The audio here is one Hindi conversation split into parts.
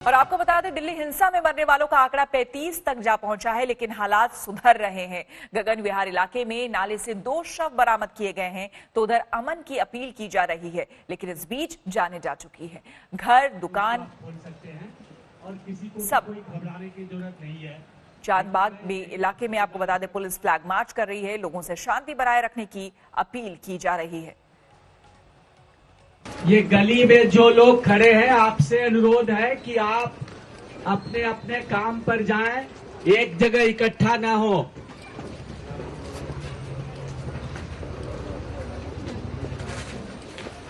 और आपको बता दें, दिल्ली हिंसा में मरने वालों का आंकड़ा 35 तक जा पहुंचा है, लेकिन हालात सुधर रहे हैं। गगन विहार इलाके में नाले से 2 शव बरामद किए गए हैं, तो उधर अमन की अपील की जा रही है, लेकिन इस बीच जाने जा चुकी है। घर, दुकान और किसी को सब कोई घबराने की जरूरत नहीं है। चांदबाग में इलाके में आपको बता दें, पुलिस फ्लैग मार्च कर रही है, लोगों से शांति बनाए रखने की अपील की जा रही है। ये गली में जो लोग खड़े हैं, आपसे अनुरोध है कि आप अपने अपने काम पर जाएं, एक जगह इकट्ठा ना हो।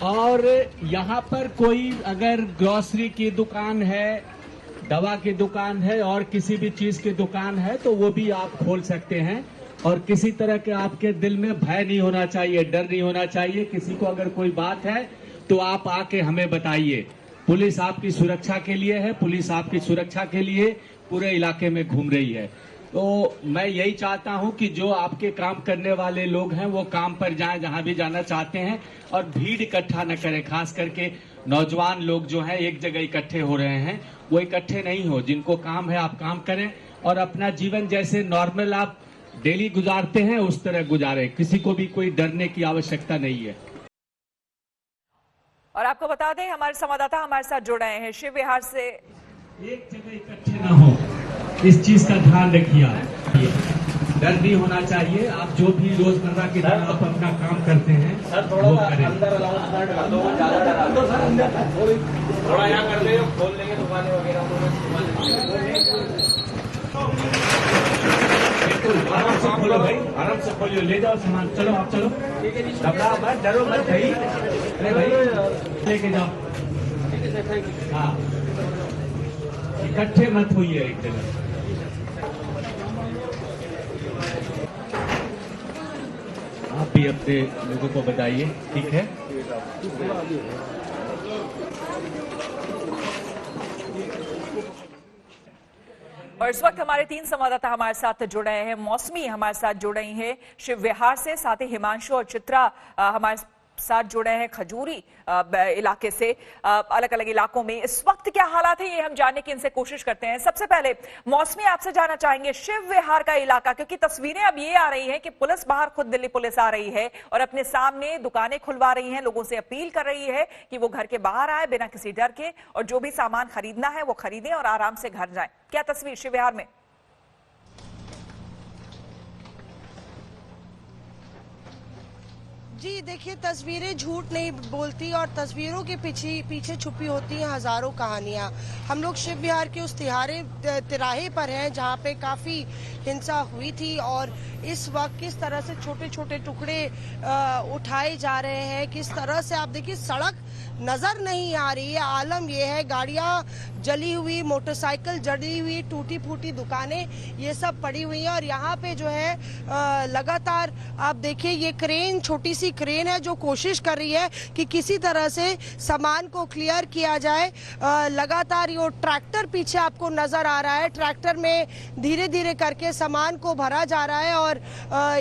और यहाँ पर कोई अगर ग्रोसरी की दुकान है, दवा की दुकान है और किसी भी चीज की दुकान है, तो वो भी आप खोल सकते हैं। और किसी तरह के आपके दिल में भय नहीं होना चाहिए, डर नहीं होना चाहिए। किसी को अगर कोई बात है तो आप आके हमें बताइए। पुलिस आपकी सुरक्षा के लिए है, पुलिस आपकी सुरक्षा के लिए पूरे इलाके में घूम रही है। तो मैं यही चाहता हूं कि जो आपके काम करने वाले लोग हैं वो काम पर जाएं, जहां भी जाना चाहते हैं, और भीड़ इकट्ठा न करें। खास करके नौजवान लोग जो हैं एक जगह इकट्ठे हो रहे हैं, वो इकट्ठे नहीं हो। जिनको काम है आप काम करें और अपना जीवन जैसे नॉर्मल आप डेली गुजारते हैं उस तरह गुजारें। किसी को भी कोई डरने की आवश्यकता नहीं है। और आपको बता दें, हमारे संवाददाता हमारे साथ जुड़ रहे हैं शिव विहार से। एक जगह इकट्ठे ना हो, इस चीज का ध्यान रखिए। डर नहीं होना चाहिए। आप जो भी रोजमर्रा की तरह आप अपना काम करते हैं वो करें। अंदर अनाउंसमेंट कर दो, ज्यादा डरा दो सर, अंदर थोड़ा यहाँ कर दे, खोल देंगे दुकानें वगैरह। आराम से खोलो भाई, आराम से खोलिए, ले जाओ सामान। चलो आप चलो, घबराओ मत, डरो मत भाई। अरे भाई लेके जाओ। हाँ, इकट्ठे मत होइए एक जगह। आप भी अपने लोगों को बताइए, ठीक है? और इस वक्त हमारे 3 संवाददाता हमारे साथ जुड़ रहे हैं। मौसमी हमारे साथ जुड़ रही हैं शिव विहार से, साथ ही हिमांशु और चित्रा हमारे साथ जुड़े हैं खजूरी इलाके से। अलग अलग इलाकों में इस वक्त क्या हालात है, ये हम जानने की इनसे कोशिश करते हैं। सबसे पहले मौसमी, आपसे जानना चाहेंगे शिव विहार का इलाका, क्योंकि तस्वीरें अब ये आ रही हैं कि पुलिस बाहर, खुद दिल्ली पुलिस आ रही है और अपने सामने दुकानें खुलवा रही है, लोगों से अपील कर रही है कि वो घर के बाहर आए बिना किसी डर के, और जो भी सामान खरीदना है वो खरीदें और आराम से घर जाएं। क्या तस्वीर शिव विहार में? जी देखिए, तस्वीरें झूठ नहीं बोलती और तस्वीरों के पीछे छुपी होती हैं हजारों कहानियां। हम लोग शिव विहार के उस तिराहे पर हैं जहां पे काफी हिंसा हुई थी, और इस वक्त किस तरह से छोटे छोटे टुकड़े उठाए जा रहे हैं, किस तरह से आप देखिए सड़क नजर नहीं आ रही है। आलम यह है, गाड़ियां जली हुई, मोटरसाइकिल जली हुई, टूटी फूटी दुकानें ये सब पड़ी हुई हैं। और यहाँ पे जो है लगातार आप देखिए, ये क्रेन, छोटी सी क्रेन है जो कोशिश कर रही है कि किसी तरह से सामान को क्लियर किया जाए। लगातार ये ट्रैक्टर पीछे आपको नजर आ रहा है, ट्रैक्टर में धीरे धीरे करके सामान को भरा जा रहा है। और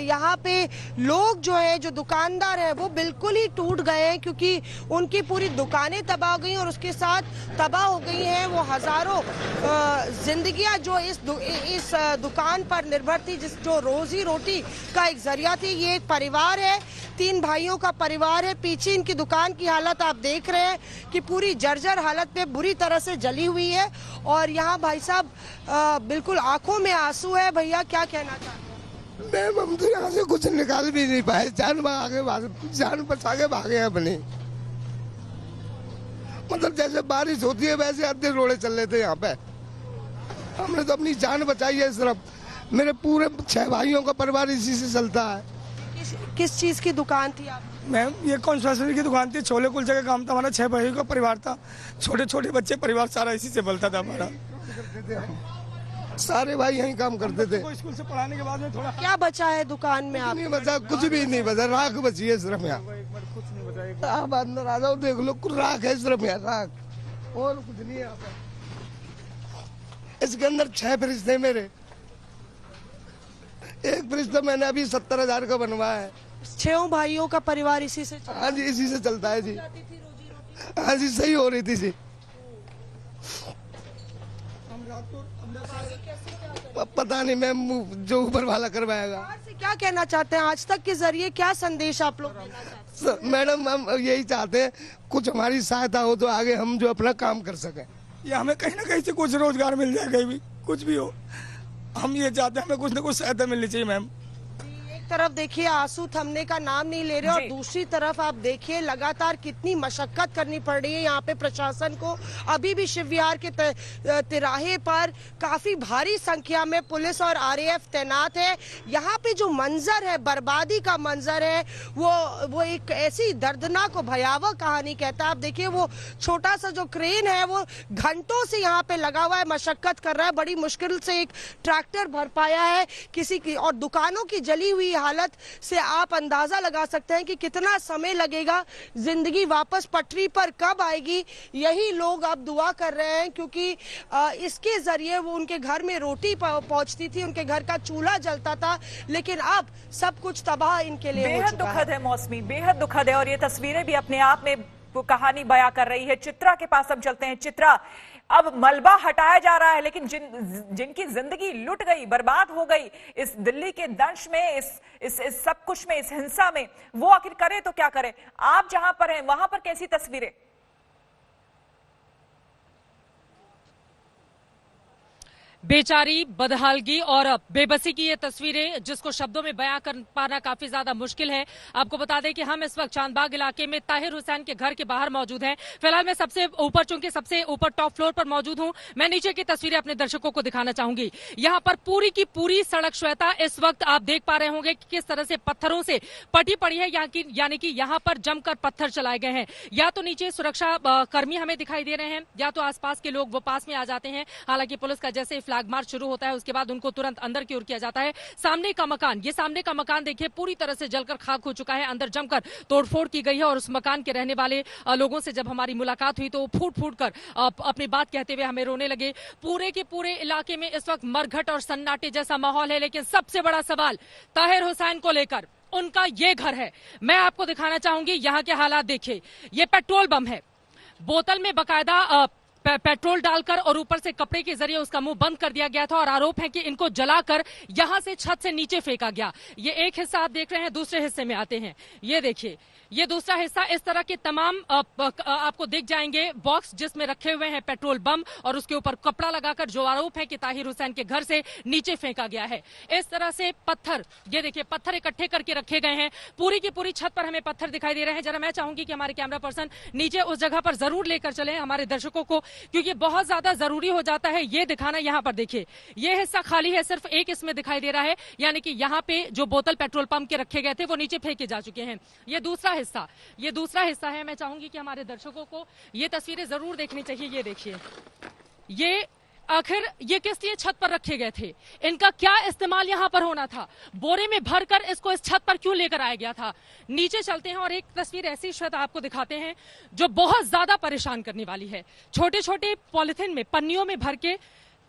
यहाँ पे लोग जो है, जो दुकानदार है, वो बिल्कुल ही टूट गए हैं, क्योंकि उनकी पूरी दुकानें तबाह हो गई और उसके साथ तबाह हो गई हैं वो हजारों जिंदगियां जो इस दुकान पर निर्भर थी, जो रोजी रोटी का एक जरिया थी। ये एक परिवार है, 3 भाइयों का परिवार है। पीछे इनकी दुकान की हालत आप देख रहे हैं कि पूरी जर्जर हालत में बुरी तरह से जली हुई है। और यहाँ भाई साहब बिल्कुल आंखों में आंसू है। भैया क्या कहना चाहते हैं? हम तो यहाँ से कुछ निकाल भी नहीं पाए, जान बचा के भागे अपने। मतलब जैसे बारिश होती है वैसे आधे रोड़े चल रहे थे यहाँ पे। हमने तो अपनी जान बचाई है। सिर्फ मेरे पूरे 6 भाइयों का परिवार इसी से चलता है। किस चीज की दुकान थी आप? मैम, ये कंस्ट्रक्शन की दुकान थी, छोले कुलचे का काम था। हमारा 6 भाइयों का परिवार था, छोटे छोटे बच्चे, परिवार सारा इसी से पलता था हमारा। सारे भाई यही काम करते थे। स्कूल से पढ़ाने के बाद में थोड़ा क्या बचा है दुकान में? आप नहीं बचा, कुछ भी नहीं बचा, राख बची है सिर्फ यहाँ। आप अंदर आ जाओ, देख लो, राख है सिर्फ यहाँ, राख और कुछ नहीं है यहाँ पे। इसके अंदर 6 फ्रिज थे मेरे, एक फ्रिज तो मैंने अभी 70,000 का बनवाया है। 6 भाइयों का परिवार इसी से? हाँ जी, इसी से चलता है जी। हाँ जी, सही हो रही थी जी। पता नहीं मैम, जो ऊपर वाला करवाएगा। सरकार से क्या कहना चाहते हैं? आज तक के जरिए क्या संदेश आप लोग देना चाहते हैं? मैडम हम यही चाहते हैं कुछ हमारी सहायता हो तो आगे हम जो अपना काम कर सकें। या हमें कहीं ना कहीं से कुछ रोजगार मिल जाए, कहीं भी कुछ भी हो, हम ये चाहते हैं, हमें कुछ ना कुछ सहायता मिलनी चाहिए मैम। तरफ देखिए आंसू थमने का नाम नहीं ले रहे और दूसरी तरफ आप देखिए लगातार कितनी मशक्कत करनी पड़ रही है यहाँ पे प्रशासन को। अभी भी शिव विहार के तिराहे पर काफी भारी संख्या में पुलिस और आरएएफ तैनात है। यहाँ पे जो मंजर है, बर्बादी का मंजर है, वो एक ऐसी दर्दनाक और भयावह कहानी कहता है। आप देखिए वो छोटा सा जो क्रेन है वो घंटों से यहाँ पे लगा हुआ है, मशक्कत कर रहा है, बड़ी मुश्किल से एक ट्रैक्टर भर पाया है किसी की। और दुकानों की जली हुई हालत से आप अंदाजा लगा सकते हैं कि कितना समय लगेगा, जिंदगी वापस पटरी पर कब आएगी। यही लोग अब दुआ कर रहे हैं क्योंकि इसके जरिए वो उनके घर में रोटी पहुंचती थी, उनके घर का चूल्हा जलता था, लेकिन अब सब कुछ तबाह इनके लिए हो बेहद चुका दुखद है मौसमी, बेहद दुखद है। और ये तस्वीरें भी अपने आप में वो कहानी बयां कर रही है। चित्रा के पास हम चलते हैं। चित्रा, अब मलबा हटाया जा रहा है लेकिन जिनकी जिंदगी लुट गई, बर्बाद हो गई इस दिल्ली के दंश में, इस सब कुछ में, इस हिंसा में, वो आखिर करे तो क्या करे? आप जहां पर हैं वहां पर कैसी तस्वीरें? बेचारी, बदहालगी और बेबसी की ये तस्वीरें जिसको शब्दों में बयां कर पाना काफी ज्यादा मुश्किल है। आपको बता दें कि हम इस वक्त चांदबाग इलाके में ताहिर हुसैन के घर के बाहर मौजूद हैं। फिलहाल मैं सबसे ऊपर, चूंकि सबसे ऊपर टॉप फ्लोर पर मौजूद हूं, मैं नीचे की तस्वीरें अपने दर्शकों को दिखाना चाहूंगी। यहाँ पर पूरी की पूरी सड़क श्वेता इस वक्त आप देख पा रहे होंगे कि किस तरह से पत्थरों से पटी पड़ी है, यानी कि यहाँ पर जमकर पत्थर चलाए गए हैं। या तो नीचे सुरक्षा कर्मी हमें दिखाई दे रहे हैं या तो आसपास के लोग वो पास में आ जाते हैं। हालांकि पुलिस का जैसे फ्लैग मार्च शुरू होता है उसके बाद उनको तुरंत अंदर की ओर किया जाता है। सामने का मकान, ये सामने का मकान देखिए पूरी तरह से जलकर खाक हो चुका है, अंदर जमकर तोड़फोड़ की गई है। और उस मकान के रहने वाले लोगों से जब हमारी मुलाकात हुई तो वो फूट फूट कर अपनी बात कहते हुए हमें रोने लगे। पूरे के पूरे इलाके में इस वक्त मरघट और सन्नाटे जैसा माहौल है, लेकिन सबसे बड़ा सवाल ताहिर हुसैन को लेकर, उनका ये घर है। मैं आपको दिखाना चाहूंगी यहाँ के हालात देखिए। ये पेट्रोल बम है, बोतल में बकायदा पेट्रोल डालकर और ऊपर से कपड़े के जरिए उसका मुंह बंद कर दिया गया था और आरोप है कि इनको जलाकर यहां से छत से नीचे फेंका गया। ये एक हिस्सा आप देख रहे हैं, दूसरे हिस्से में आते हैं। ये देखिए, ये दूसरा हिस्सा, इस तरह के तमाम आपको दिख जाएंगे बॉक्स जिसमें रखे हुए हैं पेट्रोल बम और उसके ऊपर कपड़ा लगाकर जो आरोप है कि ताहिर हुसैन के घर से नीचे फेंका गया है। इस तरह से पत्थर, ये देखिए पत्थर इकट्ठे करके रखे गए हैं। पूरी की पूरी छत पर हमें पत्थर दिखाई दे रहे हैं। जरा मैं चाहूंगी कि हमारे कैमरा पर्सन नीचे उस जगह पर जरूर लेकर चले हमारे दर्शकों को, क्योंकि बहुत ज्यादा जरूरी हो जाता है ये दिखाना। यहाँ पर देखिए, ये हिस्सा खाली है, सिर्फ एक इसमें दिखाई दे रहा है, यानी कि यहाँ पे जो बोतल पेट्रोल पंप के रखे गए थे वो नीचे फेंके जा चुके हैं। ये दूसरा हिस्सा है। मैं चाहूंगी कि हमारे दर्शकों को ये तस्वीरें जरूर देखनी चाहिए। ये देखिए, ये आखिर ये किस लिए छत पर रखे गए थे, इनका क्या इस्तेमाल यहाँ पर होना था, बोरे में भरकर इसको इस छत पर क्यों लेकर आया गया था। नीचे चलते हैं और एक तस्वीर ऐसी शायद आपको दिखाते हैं जो बहुत ज्यादा परेशान करने वाली है। छोटे छोटे पॉलिथीन में, पन्नियों में भर के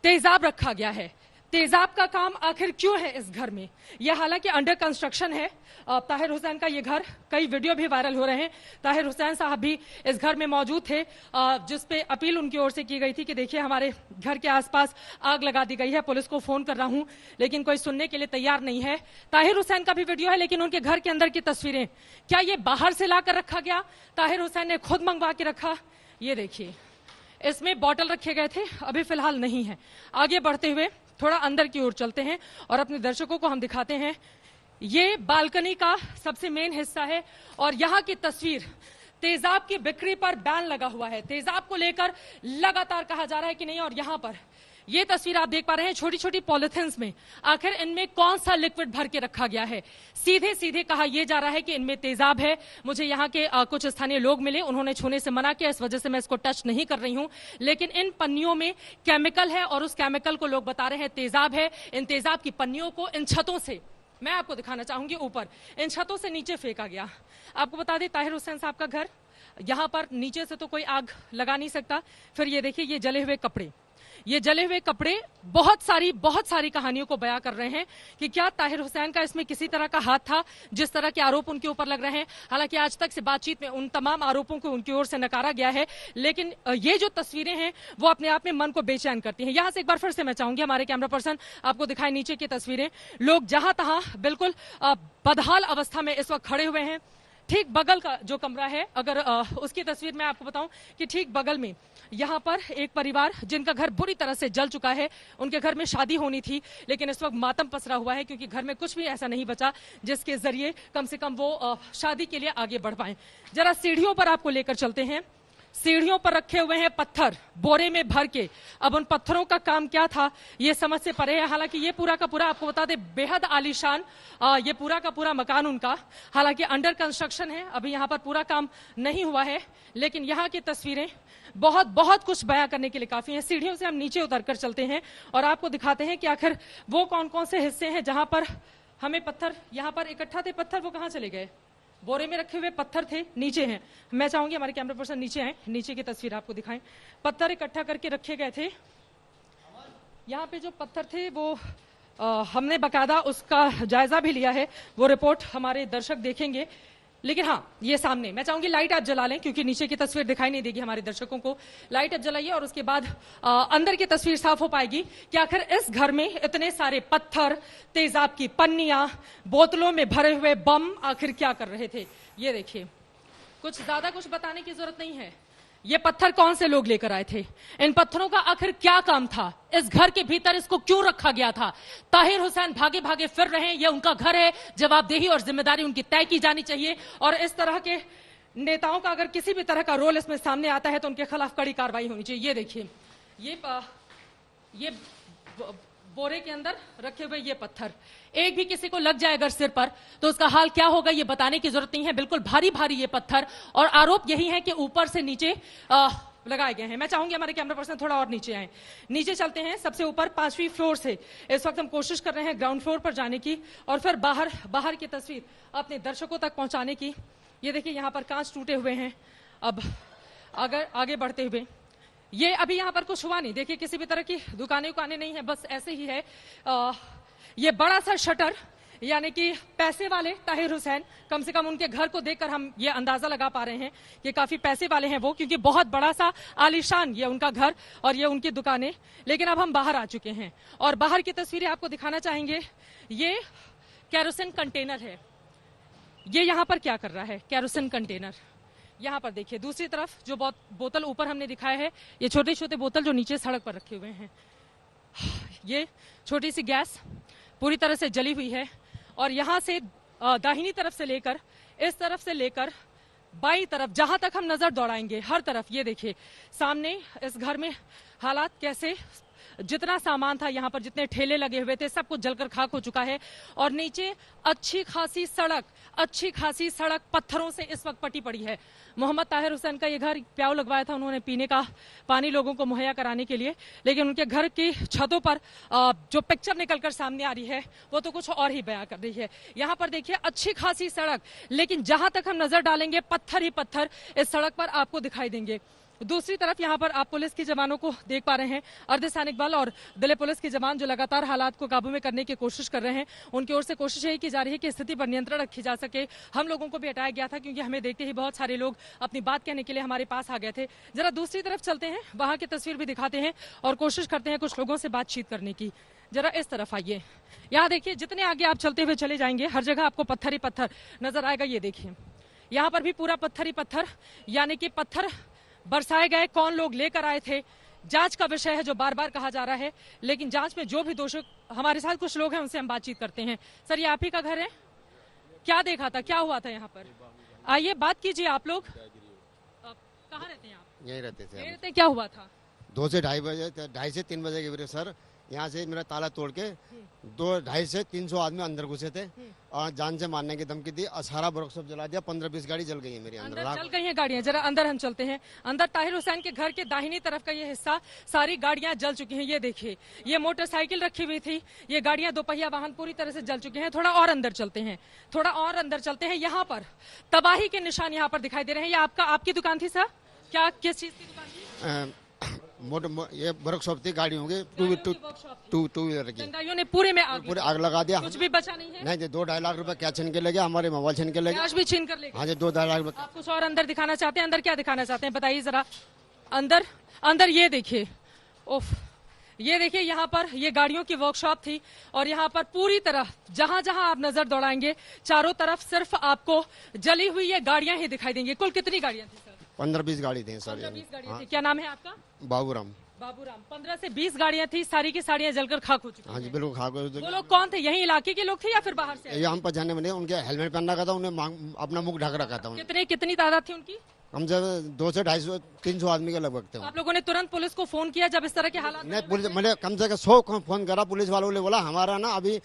तेजाब रखा गया है। तेजाब का काम आखिर क्यों है इस घर में? यह हालांकि अंडर कंस्ट्रक्शन है ताहिर हुसैन का ये घर, कई वीडियो भी वायरल हो रहे हैं। ताहिर हुसैन साहब भी इस घर में मौजूद थे, जिस पे अपील उनकी ओर से की गई थी कि देखिए हमारे घर के आसपास आग लगा दी गई है, पुलिस को फोन कर रहा हूं लेकिन कोई सुनने के लिए तैयार नहीं है। ताहिर हुसैन का भी वीडियो है, लेकिन उनके घर के अंदर की तस्वीरें, क्या ये बाहर से लाकर रखा गया, ताहिर हुसैन ने खुद मंगवा के रखा? ये देखिए, इसमें बॉटल रखे गए थे, अभी फिलहाल नहीं है। आगे बढ़ते हुए थोड़ा अंदर की ओर चलते हैं और अपने दर्शकों को हम दिखाते हैं। ये बालकनी का सबसे मेन हिस्सा है और यहाँ की तस्वीर, तेजाब की बिक्री पर बैन लगा हुआ है। तेजाब को लेकर लगातार कहा जा रहा है कि नहीं, और यहाँ पर ये तस्वीर आप देख पा रहे हैं छोटी छोटी पॉलिथीन्स में आखिर इनमें कौन सा लिक्विड भर के रखा गया है। सीधे सीधे कहा यह जा रहा है कि इनमें तेजाब है। मुझे यहाँ के कुछ स्थानीय लोग मिले, उन्होंने छूने से मना किया, इस वजह से मैं इसको टच नहीं कर रही हूं, लेकिन इन पन्नियों में केमिकल है और उस केमिकल को लोग बता रहे हैं तेजाब है। इन तेजाब की पन्नियों को इन छतों से, मैं आपको दिखाना चाहूंगी, ऊपर इन छतों से नीचे फेंका गया। आपको बता दें ताहिर हुसैन साहब का घर, यहाँ पर नीचे से तो कोई आग लगा नहीं सकता। फिर ये देखिए, ये जले हुए कपड़े, ये जले हुए कपड़े बहुत सारी कहानियों को बयां कर रहे हैं कि क्या ताहिर हुसैन का इसमें किसी तरह का हाथ था, जिस तरह के आरोप उनके ऊपर लग रहे हैं। हालांकि आज तक से बातचीत में उन तमाम आरोपों को उनकी ओर से नकारा गया है, लेकिन ये जो तस्वीरें हैं वो अपने आप में मन को बेचैन करती हैं। यहां से एक बार फिर से मैं चाहूंगी हमारे कैमरा पर्सन आपको दिखाएं नीचे की तस्वीरें। लोग जहां तहां बिल्कुल बदहाल अवस्था में इस वक्त खड़े हुए हैं। ठीक बगल का जो कमरा है, अगर उसकी तस्वीर मैं आपको बताऊं कि ठीक बगल में यहाँ पर एक परिवार जिनका घर बुरी तरह से जल चुका है, उनके घर में शादी होनी थी, लेकिन इस वक्त मातम पसरा हुआ है क्योंकि घर में कुछ भी ऐसा नहीं बचा जिसके जरिए कम से कम वो शादी के लिए आगे बढ़ पाए। जरा सीढ़ियों पर आपको लेकर चलते हैं। सीढ़ियों पर रखे हुए हैं पत्थर बोरे में भर के। अब उन पत्थरों का काम क्या था ये समझ से परे है। हालांकि ये पूरा का पूरा आपको बता दें बेहद आलीशान ये पूरा का पूरा मकान उनका, हालांकि अंडर कंस्ट्रक्शन है, अभी यहाँ पर पूरा काम नहीं हुआ है, लेकिन यहाँ की तस्वीरें बहुत कुछ बयां करने के लिए काफी हैं। सीढ़ियों से हम नीचे उतरकर चलते हैं और आपको दिखाते हैं कि आखिर वो कौन कौन से हिस्से हैं जहां पर हमें पत्थर यहाँ पर इकट्ठा थे। पत्थर वो कहाँ चले गए? बोरे में रखे हुए पत्थर थे, नीचे हैं। मैं चाहूंगी हमारे कैमरा पर्सन नीचे आए, नीचे की तस्वीर आपको दिखाएं। पत्थर इकट्ठा करके रखे गए थे। यहाँ पे जो पत्थर थे वो हमने बकायदा उसका जायजा भी लिया है, वो रिपोर्ट हमारे दर्शक देखेंगे। लेकिन हाँ, ये सामने मैं चाहूंगी लाइट आप जला लें क्योंकि नीचे की तस्वीर दिखाई नहीं देगी हमारे दर्शकों को। लाइट आप जलाइए और उसके बाद अंदर की तस्वीर साफ हो पाएगी कि आखिर इस घर में इतने सारे पत्थर, तेजाब की पन्नियां, बोतलों में भरे हुए बम आखिर क्या कर रहे थे। ये देखिए, कुछ ज्यादा कुछ बताने की जरूरत नहीं है। ये पत्थर कौन से लोग लेकर आए थे? इन पत्थरों का आखिर क्या काम था? इस घर के भीतर इसको क्यों रखा गया था? ताहिर हुसैन भागे भागे फिर रहे हैं, ये उनका घर है, जवाबदेही और जिम्मेदारी उनकी तय की जानी चाहिए। और इस तरह के नेताओं का अगर किसी भी तरह का रोल इसमें सामने आता है तो उनके खिलाफ कड़ी कार्रवाई होनी चाहिए। ये देखिए, ये बोरे के अंदर रखे हुए ये पत्थर, एक भी किसी को लग जाए अगर सिर पर तो उसका हाल क्या होगा ये बताने की जरूरत नहीं है। बिल्कुल भारी भारी ये पत्थर, और आरोप यही है कि ऊपर से नीचे लगाए गए हैं। मैं चाहूंगी हमारे कैमरा पर्सन थोड़ा और नीचे आए। नीचे चलते हैं, सबसे ऊपर 5वीं फ्लोर से इस वक्त हम कोशिश कर रहे हैं ग्राउंड फ्लोर पर जाने की और फिर बाहर की तस्वीर अपने दर्शकों तक पहुंचाने की। ये देखिए, यहाँ पर कांच टूटे हुए हैं। अब अगर आगे बढ़ते हुए, ये अभी यहाँ पर कुछ हुआ नहीं, देखिए किसी भी तरह की दुकानें नहीं है, बस ऐसे ही है। ये बड़ा सा शटर, यानी कि पैसे वाले ताहिर हुसैन, कम से कम उनके घर को देखकर हम ये अंदाजा लगा पा रहे हैं कि काफी पैसे वाले हैं वो, क्योंकि बहुत बड़ा सा आलीशान ये उनका घर और ये उनकी दुकानें। लेकिन अब हम बाहर आ चुके हैं और बाहर की तस्वीरें आपको दिखाना चाहेंगे। ये केरोसिन कंटेनर है, ये यहाँ पर क्या कर रहा है? केरोसिन कंटेनर यहाँ पर देखिए। दूसरी तरफ जो बोतल ऊपर हमने दिखाया है, ये छोटे छोटे बोतल जो नीचे सड़क पर रखे हुए हैं। ये छोटी सी गैस पूरी तरह से जली हुई है और यहाँ से दाहिनी तरफ से लेकर इस तरफ से लेकर बाईं तरफ जहां तक हम नजर दौड़ाएंगे, हर तरफ ये देखिए सामने इस घर में हालात कैसे। जितना सामान था यहाँ पर, जितने ठेले लगे हुए थे, सब कुछ जलकर खाक हो चुका है। और नीचे अच्छी खासी सड़क पत्थरों से इस वक्त पटी पड़ी है। मोहम्मद ताहिर हुसैन का ये घर प्याऊ लगवाया था उन्होंने पीने का पानी लोगों को मुहैया कराने के लिए, लेकिन उनके घर की छतों पर जो पिक्चर निकलकर सामने आ रही है वो तो कुछ और ही बयां कर रही है। यहाँ पर देखिए अच्छी खासी सड़क, लेकिन जहां तक हम नजर डालेंगे पत्थर ही पत्थर इस सड़क पर आपको दिखाई देंगे। दूसरी तरफ यहाँ पर आप पुलिस के जवानों को देख पा रहे हैं, अर्धसैनिक बल और दिल्ली पुलिस के जवान जो लगातार हालात को काबू में करने की कोशिश कर रहे हैं। उनकी ओर से कोशिश यही की जा रही है कि स्थिति पर नियंत्रण रखी जा सके। हम लोगों को भी हटाया गया था क्योंकि हमें देखते ही बहुत सारे लोग अपनी बात कहने के लिए हमारे पास आ गए थे। जरा दूसरी तरफ चलते हैं, वहां की तस्वीर भी दिखाते हैं और कोशिश करते हैं कुछ लोगों से बातचीत करने की। जरा इस तरफ आइए, यहाँ देखिए जितने आगे आप चलते हुए चले जाएंगे हर जगह आपको पत्थर ही पत्थर नजर आएगा। ये देखिए यहाँ पर भी पूरा पत्थर ही पत्थर, यानी कि पत्थर बरसाए गए। कौन लोग लेकर आए थे, जांच का विषय है जो बार बार कहा जा रहा है, लेकिन जांच में जो भी दोषी, हमारे साथ कुछ लोग हैं उनसे हम बातचीत करते हैं। सर, ये आप ही का घर है? क्या देखा था, क्या हुआ था यहाँ पर? आइए बात कीजिए। आप लोग कहाँ रहते हैं? आप यहीं रहते थे। यहीं रहते हैं। क्या हुआ था? 2 से 2:30 से 3 बजे के बीच सर, यहाँ से मेरा ताला तोड़ के 2-2.5 से 300 आदमी अंदर घुसे थे और जान से मारने की धमकी दी। सारा वर्कशॉप जला दिया, 15-20 गाड़ी जल गई है मेरी अंदर जल गई हैं गाड़ियां। जरा अंदर हम चलते हैं। अंदर ताहिर हुसैन के घर के दाहिनी तरफ का ये हिस्सा, सारी गाड़ियां जल चुकी हैं। ये देखिए, ये मोटरसाइकिल रखी हुई थी, ये गाड़ियां, दोपहिया वाहन पूरी तरह से जल चुके हैं। थोड़ा और अंदर चलते हैं, यहाँ पर तबाही के निशान यहाँ पर दिखाई दे रहे हैं। ये आपकी दुकान थी सर? क्या, किस चीज की दुकान थी? ये वर्कशॉप थी गाड़ियों की, टू व्हीलर की। दंगाइयों ने पूरे में आग पूरे आग लगा दिया। कुछ भी बचा नहीं है। नहीं, 2-2.5 लाख रुपए क्या छीन के ले गया, हमारे मोबाइल छीन के ले गया। कैश भी छीन कर ले गए। हाँ जी, 2-2.5 लाख रुपए। आप कुछ और अंदर दिखाना चाहते हैं? अंदर क्या दिखाना चाहते हैं बताइए जरा। अंदर ये देखिए, उफ, ये देखिए यहाँ पर ये गाड़ियों की वर्कशॉप थी और यहाँ पर पूरी तरह जहां जहां आप नजर दौड़ाएंगे चारों तरफ सिर्फ आपको जली हुई ये गाड़ियां ही दिखाई देंगी। कुल कितनी गाड़ियां थी सर? 15-20 गाड़ी थी सर। 15-20 गाड़ियां थी। क्या नाम है आपका? बाबूराम। 15 से 20 गाड़ियां थी, सारी की साड़ियां जलकर खाक हो चुकी हाँ जी, हैं। बिल्कुल खाक। वो लोग कौन थे? यही इलाके के लोग थे या फिर बाहर से? ये हम पहचानने में नहीं, उनके हेलमेट पहन रखा था, उन्हें अपना मुख ढक रखा था। कितनी तादाद थी उनकी? हम जब 200-250-300 आदमी के लगभग थे। आप लोगों ने तुरंत पुलिस को फोन किया जब इस तरह के हालात? नहीं, पुलिस मैंने कम से कम 100 को फोन करा। पुलिस वालों ने बोला हमारा ना अभी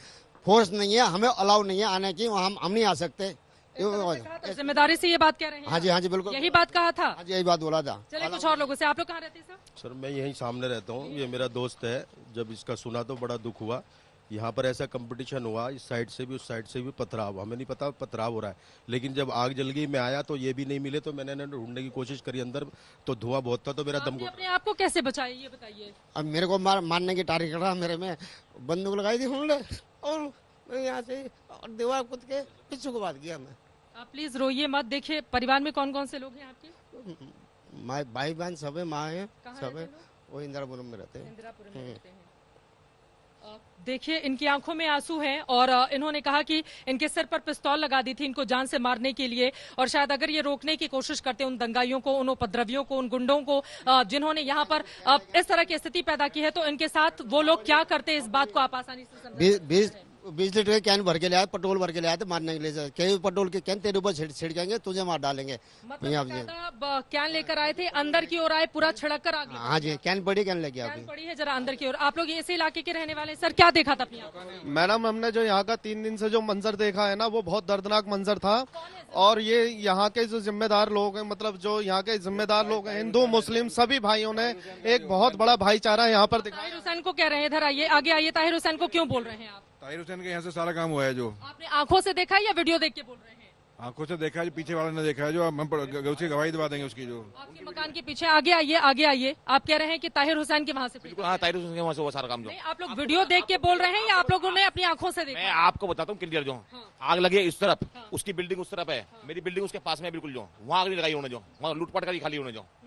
फोर्स नहीं है, हमें अलाउ नहीं है आने की, हम नहीं आ सकते। जिम्मेदारी से ये बात कह रहे हैं? हाँ जी, हाँ जी, बिल्कुल यही बात कहा था। हाँ जी, यही बात बोला था। चलिए कुछ और लोगों से। आप लोग कहाँ रहते हैं सर? सर मैं यहीं सामने रहता हूँ, ये मेरा दोस्त है। जब इसका सुना तो बड़ा दुख हुआ। यहाँ पर ऐसा कंपटीशन हुआ, इस साइड से भी उस साइड से भी पथराव, हमें नहीं पता पथराव हो रहा है। लेकिन जब आग जल गई, मैं आया तो ये भी नहीं मिले, तो मैंने ढूंढने की कोशिश करी अंदर, तो धुआं बहुत था, तो मेरा दम अपने आप को कैसे बचाए ये बताइए। अब मेरे को मारने की टारगेट रहा, मेरे में बंदूक लगाई थी उन्होंने और मैं यहाँ से और दीवार कूद के पीछे को बात किया। मैं आप प्लीज रोइए मत। देखिए परिवार में कौन कौन से लोग हैं आपके? भाई बहन सब है, माँ है, कहाँ सब रहते है। हैं लोग? वो इंदिरापुरम में रहते हैं। इंदिरापुरम में रहते हैं। देखिए इनकी आंखों में आंसू हैं और इन्होंने कहा कि इनके सिर पर पिस्तौल लगा दी थी इनको जान से मारने के लिए, और शायद अगर ये रोकने की कोशिश करते उन दंगाइयों को, उन उपद्रवियों को, उन गुंडों को जिन्होंने यहाँ पर इस तरह की स्थिति पैदा की है, तो इनके साथ वो लोग क्या करते इस बात को आप आसानी से समझ। 20 लीटर के कैन भर के ले आए, पेट्रोल भर के ले आए थे मारने के लिए। कई पेट्रोल के कैन तेरे ऊपर छिड़केंगे, तुझे मार डालेंगे। मतलब कैन लेकर आए थे, अंदर की ओर आए, पूरा छिड़क कर आगे। हाँ जी, कैन पड़ी, कैन लेके आ कैन पड़ी है जरा अंदर की ओर। आप लोग इसी इलाके के रहने वाले हैं सर, क्या देखा था अपनी आंखों में? मैडम हमने जो यहाँ का 3 दिन से जो मंजर देखा है ना, वो बहुत दर्दनाक मंजर था। और ये यहाँ के जो जिम्मेदार लोग हैं, मतलब जो यहाँ के जिम्मेदार लोग हैं, हिंदू मुस्लिम सभी भाइयों ने एक बहुत बड़ा भाईचारा यहाँ पर दिखाया। ताहिर हुसैन को कह रहे हैं, इधर आइए, आगे आइए। ताहिर हुसैन को क्यों बोल रहे हैं आप? ताहिर हुसैन के यहाँ से सारा काम हुआ है। जो आपने आंखों से देखा है या वीडियो देख के बोल रहे हैं? आंखों से देखा है, जो पीछे वाले ने देखा है, जो हम उसकी गवाही दबा देंगे उसकी। जो आपके मकान के पीछे, आगे आइए, आगे आइए। आप कह रहे हैं कि ताहिर हुसैन के वहाँ से? बिल्कुल हाँ, ताहिर हुसैन के वहाँ से वो सारा काम। जो नहीं, आप लोग वीडियो देख के बोल रहे हैं या आप लोगों ने अपनी आंखों से देखा? मैं आपको बताता हूँ क्लियर। जो आग लगी है इस तरफ, उसकी बिल्डिंग उस तरफ है, मेरी बिल्डिंग उसके पास में बिल्कुल। जो वहाँ आग नहीं लगाई उन्होंने, जो वहाँ लूटपाट करी खाली उन्होंने। जो